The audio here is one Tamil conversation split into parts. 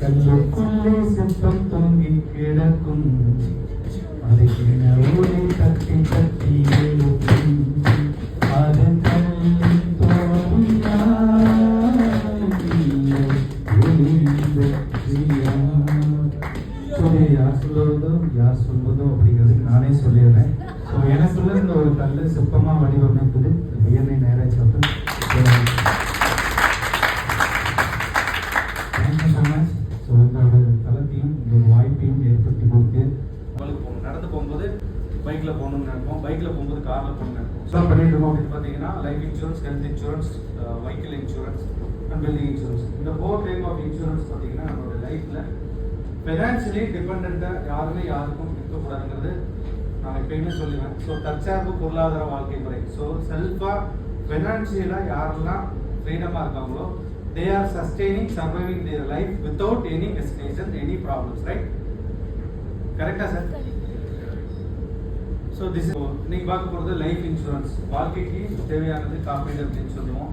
கல்லுக்குள்ளே சிற்பம் தொங்கி கிடக்கும் அதை ஊரை தட்டி தட்டி எழுப்பும் அது கல்லின் தோறும் யார் சொல்வதோ அப்படிங்கிறதுக்கு நானே சொல்லிடுறேன். ஸோ எனக்குள்ள இந்த ஒரு கல் சிற்பமா வடிவமைப்பது வியர்னை நேராஜ் அவர்கள். Thank you so much. ஸோ உங்களோட தளத்தையும் ஒரு வாய்ப்பையும் ஏற்படுத்தி கொடுத்து நடந்து போகும்போது பைக்கில் போகணும்னு நினைப்போம், பைக்கில் போகும்போது காரில் போகணும்னு நினைப்போம். ஸோ பண்ணிட்டு இருக்கோம் அப்படின்னு பார்த்தீங்கன்னா life insurance, health insurance, vehicle insurance and building insurance. இந்த 4 டைப் ஆஃப் இன்சூரன்ஸ் பார்த்தீங்கன்னா நம்மளோட லைஃப்பில் ஃபைனான்ஷியலி டிபெண்ட்டாக யாருமே யாருக்கும் இருக்கக்கூடாதுங்கிறது நான் எப்பயுமே சொல்லுவேன். ஸோ தற்சார்பு பொருளாதார வாழ்க்கை முறை. ஸோ செல்ஃபாக ஃபைனான்ஷியலாக யாரெல்லாம் ஃப்ரீடமாக இருக்காங்களோ they are sustaining, surviving their life without any hesitation, any problems, right? Correct sir? So this is நீங்க பார்க்க போறது லைஃப் இன்சூரன்ஸ். வாழ்க்கைக்கு தேவையானது காப்பீடு அப்படின்னு சொல்லுவோம்.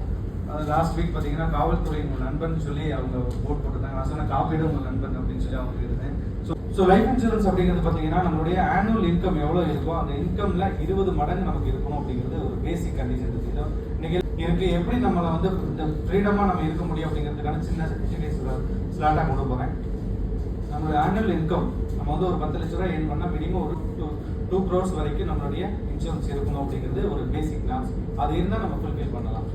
லாஸ்ட் வீக் பார்த்தீங்கன்னா காவல்துறை உங்கள் நண்பன் சொல்லி அவங்க போட் போட்டுருந்தாங்க. நான் சொன்ன காப்பீடு உங்கள் நண்பன் அப்படின்னு சொல்லி அவங்க இருந்தேன். ஸோ லைஃப் இன்சூரன்ஸ் அப்படிங்கிறது பார்த்தீங்கன்னா நம்மளுடைய ஆனுவல் இன்கம் எவ்வளோ இருக்கோ அந்த இன்கம்ல 20 மடங்கு நமக்கு இருக்கணும் அப்படிங்கிறது ஒரு பேசிக் கண்டிஷன் இருக்கு. இன்னைக்கு இருக்கு எப்படி நம்மளை வந்து இந்த ஃப்ரீடமா நம்ம இருக்க முடியும் அப்படிங்கிறதுக்கான சின்ன ஸ்லாட்டா கொண்டு போறேன். நம்மளோட ஆனுவல் இன்கம் நம்ம வந்து ஒரு 10 லட்ச ரூபாய் ஏர்ன் பண்ணா மினிமம் ஒரு 2 crores வரைக்கும் நம்மளுடைய இன்சூரன்ஸ் இருக்கணும் அப்படிங்கிறது ஒரு பேசிக் நாம்ஸ். அது இருந்தால் நம்ம ஃபுல்ஃபில் பண்ணலாம்.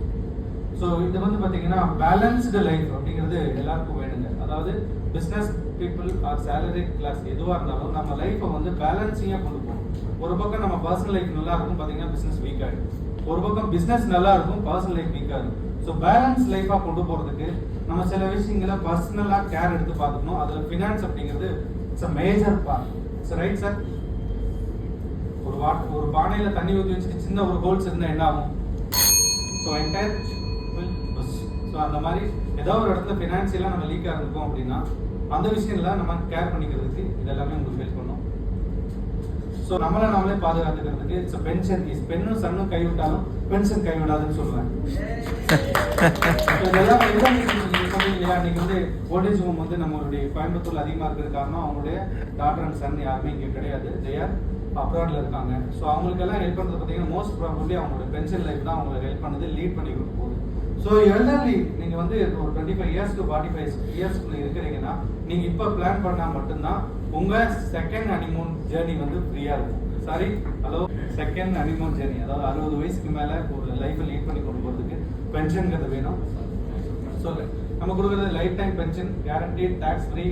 ஸோ இது வந்து பார்த்தீங்கன்னா பேலன்ஸ்டு லைஃப் அப்படிங்கிறது எல்லாருக்கும் வேணுங்க. அதாவது business people or salary class எதுவாக இருந்தாலும் நம்ம லைஃப்பை வந்து பேலன்சிங்காக கொண்டு போகணும். ஒரு பக்கம் நம்ம பர்சனல் லைஃப் நல்லா இருக்கும், பார்த்தீங்கன்னா பிஸ்னஸ் வீக் ஆகிடும். ஒரு பக்கம் பிஸ்னஸ் நல்லா இருக்கும், பர்சனல் லைஃப் வீக்காக இருக்கும். ஸோ பேலன்ஸ் லைஃபாக கொண்டு போகிறதுக்கு நம்ம சில விஷயங்களை பர்சனலாக கேர் எடுத்து பார்த்துக்கணும். அதில் ஃபினான்ஸ் அப்படிங்கிறது it's a major part. It's right sir. ஒரு பானையில் தண்ணி ஊற்றி வச்சுட்டு சின்ன ஒரு ஹோல்ஸ் இருந்தால் என்ன ஆகும்? ஸோ என்டையர் ஸோ அந்த மாதிரி ஏதோ ஒரு இடத்துல ஃபினான்ஷியலாக நம்ம லீக்காக இருக்கோம் அப்படின்னா அந்த விஷயம்லாம் நம்ம கேர் பண்ணிக்கிறதுக்கு இதெல்லாமே உங்களுக்கு ஹெல்ப் பண்ணும். ஸோ நம்மளே பாதுகாத்துக்கிறதுக்கு இட்ஸ் பென்ஷன் இஸ் பெண்ணும் சன்னும் கைவிட்டாலும் பென்ஷன் கைவிடாதுன்னு சொல்லுவேன். இதெல்லாம் சொன்னீங்களா இன்னைக்கு வந்து ஓல்டேஜ் ஹோம் வந்து நம்மளுடைய கோயம்புத்தூர்ல அதிகமாக இருக்கிறது காரணம் அவங்களுடைய டாட்டர் அண்ட் சன் யாருமே இங்கே கிடையாது. தேர் அப்ராட்ல இருக்காங்க. ஸோ அவங்களுக்கெல்லாம் ஹெல்ப் பண்ணுறது பார்த்தீங்கன்னா மோஸ்ட் ப்ராபப்லி அவங்களோட பென்ஷன் லைஃப் தான் அவங்களுக்கு ஹெல்ப் பண்ணுது, லீட் பண்ணி கொடுக்க போகுது. ஸோ எல்டர்லி நீங்கள் வந்து ஒரு 25 years to 45 years இருக்கிறீங்கன்னா நீங்கள் இப்போ பிளான் பண்ணால் மட்டும்தான் உங்கள் செகண்ட் ஹனிமூன் ஜேர்னி வந்து ஃப்ரீயாக இருக்கும். Sorry hello second honeymoon journey, அதாவது 60 வயசுக்கு மேலே ஒரு லைஃப்பை லீட் பண்ணி கொண்டு போகிறதுக்கு பென்ஷன்கிறது வேணும். ஸோ நம்ம கொடுக்குறது lifetime pension, guaranteed, tax free,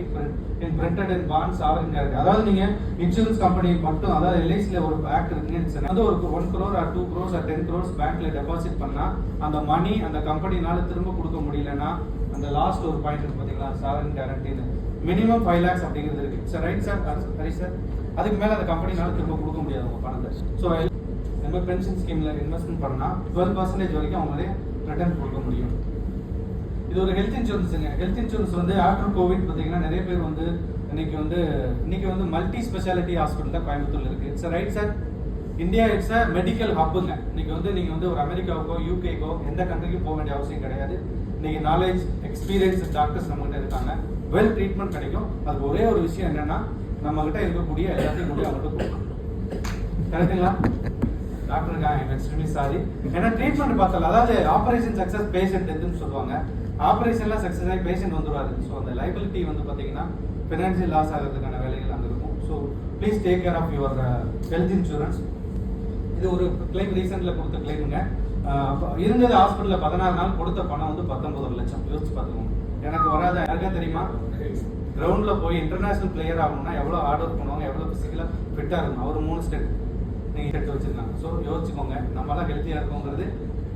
in printed and bonds ஆவரிங் கேரண்டி. அதாவது நீங்க இன்சூரன்ஸ் கம்பெனி மட்டும், அதாவது எல்ஐசியில் ஒரு ஆக்ட் இருக்குன்னு வந்து ஒரு 1 crore or 2 crores or 10 crores பேங்க்ல டெபாசிட் பண்ணா அந்த மணி அந்த கம்பெனினால திரும்ப கொடுக்க முடியலன்னா அந்த லாஸ்ட் ஒரு பாயிண்ட் இருக்கு பார்த்தீங்களா, சாவரிங் கேரண்டின்னு மினிமம் 5 lakhs அப்படிங்கிறது இருக்கு. சார் ரைட் சார், சரி சார். அதுக்கு மேலே அந்த கம்பெனினால திரும்ப கொடுக்க முடியாது உங்க பணத்தை. ஸோ நம்ம பென்ஷன் ஸ்கீம்ல இன்வெஸ்ட்மெண்ட் பண்ணா 12% வரைக்கும் அவங்களே ரிட்டர்ன் கொடுக்க முடியும். இது ஒரு ஹெல்த் இன்சூரன்ஸுங்க. ஹெல்த் இன்சூரன்ஸ் வந்து ஆஃப்டர் கோவிட் பார்த்தீங்கன்னா நிறைய பேர் வந்து இன்னைக்கு வந்து மல்டி ஸ்பெஷாலிட்டி ஹாஸ்பிட்டல் தான் கோயம்புத்தூர்ல இருக்கு. It's right sir. India it's a medical ஹப்புங்க. இன்னைக்கு வந்து நீங்க வந்து ஒரு அமெரிக்காவுக்கோ யூகேக்கோ எந்த கண்ட்ரிக்கும் போக வேண்டிய அவசியம் கிடையாது. இன்னைக்கு நாலேஜ் எக்ஸ்பீரியன்ஸ் டாக்டர்ஸ் நம்ம கிட்ட இருக்காங்க, வெல் ட்ரீட்மெண்ட் கிடைக்கும். அது ஒரே ஒரு விஷயம் என்னன்னா நம்ம கிட்ட இருக்கக்கூடிய எல்லாத்தையும் கூட அவங்ககிட்ட கொடுக்கணும். கரெக்டுங்களா? டாக்டர் இருக்காங்க, எக்ஸ்ட்ரீம்லி சாரி. ஏன்னா ட்ரீட்மெண்ட் பார்த்தால, அதாவது ஆபரேஷன் சக்சஸ் பேஷண்ட் டெத்துன்னு சொல்லுவாங்க. ஆபரேஷன்லாம் சக்சஸ் ஆகி பேஷண்ட் வந்துருவாரு. ஸோ அந்த லைபிலிட்டி வந்து பார்த்தீங்கன்னா ஃபினான்ஷியல் லாஸ் ஆகிறதுக்கான வேலைகள் அங்கே இருக்கும். So please take care of your health insurance. இது ஒரு கிளைம் ரீசெண்டில் கொடுத்த கிளைமுங்க. இருந்தது ஹாஸ்பிட்டலில் 16 நாள், கொடுத்த பணம் வந்து 19 லட்சம். யோசிச்சு பார்த்துக்கோங்க. எனக்கு வராத யாருக்கா தெரியுமா? கிரவுண்டில் போய் இன்டர்நேஷனல் பிளேயர் ஆகணும்னா எவ்வளோ ஹார்ட் ஒர்க் பண்ணுவாங்க, எவ்வளோ ஃபிசிக்கலாக ஃபிட்டாக இருக்கணும். அவர் 3 ஸ்டெப் நீங்கள் எடுத்து வச்சுருக்காங்க. ஸோ யோசிச்சுக்கோங்க, நம்மளாம் ஹெல்த்தியாக இருக்கோங்கிறது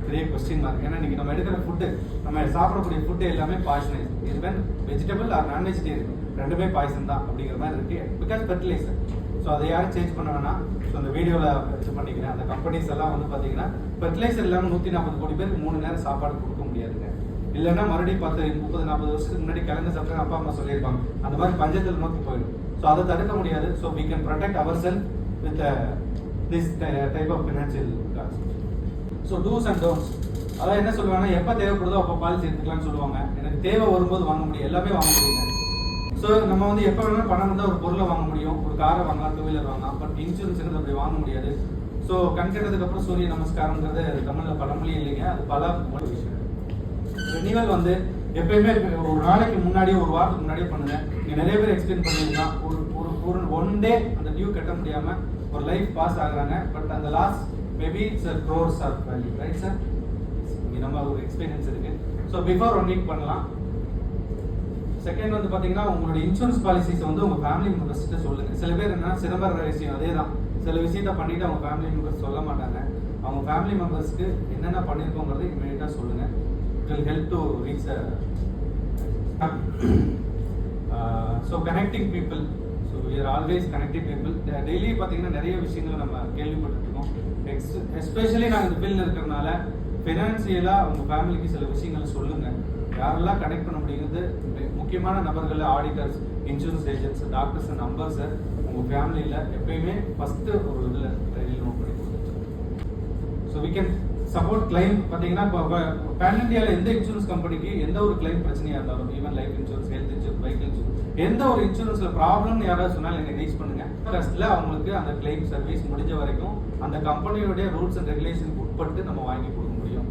பெரிய கொஸ்டின் மார்க். ஏன்னா இன்னைக்கு நம்ம எடுக்கிற ஃபுட்டு, நம்ம சாப்பிடக்கூடிய ஃபுட்டு எல்லாமே பாய்சனைஸ். ஈவன் வெஜிடபிள் ஆர் நான் வெஜிடேரியன் ரெண்டுமே பாய்சன் தான் அப்படிங்கிற மாதிரி இருக்கு. Because fertiliser. ஸோ அதை யாரும் சேஞ்ச் பண்ண வேணாம். ஸோ அந்த வீடியோவில் வச்சு பண்ணிக்கிறேன். அந்த கம்பெனிஸ் எல்லாம் வந்து பார்த்தீங்கன்னா ஃபெர்டிலைசர் இல்லாமல் 140 கோடி பேருக்கு 3 நேரம் சாப்பாடு கொடுக்க முடியாதுங்க. இல்லைன்னா மறுபடியும் 10, 30, 40 வருஷத்துக்கு முன்னாடி கிழங்கு சாப்பிட்டு அப்பா அம்மா சொல்லியிருப்பாங்க. அந்த மாதிரி பஞ்சத்தில் நோக்கி போயிடும். ஸோ அதை தடுக்க முடியாது. So we can protect our self with this type of financial cost. So dos and don'ts. அதான் என்ன சொல்லுவாங்கன்னா எப்போ தேவைப்படுதோ அப்போ பாலிசி எடுத்துக்கலாம்னு சொல்லுவாங்க. எனக்கு தேவை வரும்போது வாங்க முடியும், எல்லாமே வாங்க முடியுங்க. ஸோ நம்ம வந்து எப்போ வேணாலும் பணம் இருந்தால் ஒரு பொருளை வாங்க முடியும், ஒரு காரை வாங்கலாம், டூ வீலர் வாங்கலாம். பட் இன்சூரன்ஸுங்கிறது அப்படி வாங்க முடியாது. ஸோ கண் கெட்டதுக்கு அப்புறம் சூரிய நமஸ்காரங்கிறது தமிழில் பழமொழியும் இல்லைங்க, அது பல விஷயம். ரெனிவல் வந்து எப்பயுமே ஒரு நாளைக்கு முன்னாடி, ஒரு வாரத்துக்கு முன்னாடியே பண்ணுங்க. நீங்க நிறைய பேர் எக்ஸ்பிளைன் பண்ணீங்கன்னா ஒரு ஒன் டே அந்த டியூ கட்ட முடியாம ஒரு லைஃப் பாஸ் ஆகுறாங்க. பட் அந்த loss maybe it's crores of value, right sir? இங்க நம்ம ஒரு எக்ஸ்பீரியன்ஸ் இருக்கு. ஸோ பிஃபோர் 1 வீக் பண்ணலாம். செகண்ட் வந்து பாத்தீங்கன்னா உங்களுடைய இன்சூரன்ஸ் பாலிசிஸ் வந்து உங்க ஃபேமிலி மெம்பர்ஸ் கிட்ட சொல்லுங்க. சில பேர் என்ன சிதம்பர ரகசியம் அதே தான், சில விஷயத்த பண்ணிட்டு அவங்க ஃபேமிலி மெம்பர்ஸ் சொல்ல மாட்டாங்க. அவங்க ஃபேமிலி மெம்பர்ஸ்க்கு என்னென்ன பண்ணியிருக்கோங்கிறது இமீடியட்டா சொல்லுங்க. It will help to reach the so connecting people. So we are always connecting people. Daily பாத்தீங்கன்னா நிறைய விஷயங்களை நம்ம கேள்விப்பட்டு இருக்கோம். எஸ்பெஷலி நாங்கள் இந்த ஃபீல்டில் இருக்கிறதுனால ஃபினான்சியலா உங்க ஃபேமிலிக்கு சில விஷயங்களை சொல்லுங்க. யாரெல்லாம் கனெக்ட் பண்ண முடியுது முக்கியமான நபர்கள், auditors, insurance agents, doctors numbers உங்க ஃபேமிலியில் எப்பயுமே ஃபர்ஸ்ட் ஒரு இதில் டைரியில் நோட் பண்ணி கொடுங்க. So we can support claim. பார்த்தீங்கன்னா இப்போ பேன் இண்டியாவில் எந்த இன்சூரன்ஸ் கம்பெனிக்கு எந்த ஒரு கிளைம் பிரச்சனையாக இருந்தாலும், even life insurance, health insurance, bike insurance, எந்த ஒரு இன்சூரன்ஸ்ல ப்ராப்ளம்னு யாராவது சொன்னாலும் எனக்கு ரீச் பண்ணுங்க. ஃபர்ஸ்ட்ல அவங்களுக்கு அந்த கிளைம் சர்வீஸ் முடிஞ்ச வரைக்கும் அந்த கம்பெனியோட ரூல்ஸ் அண்ட் ரெகுலேஷனுக்கு உட்பட்டு நம்ம வாங்கி கொடுக்க முடியும்.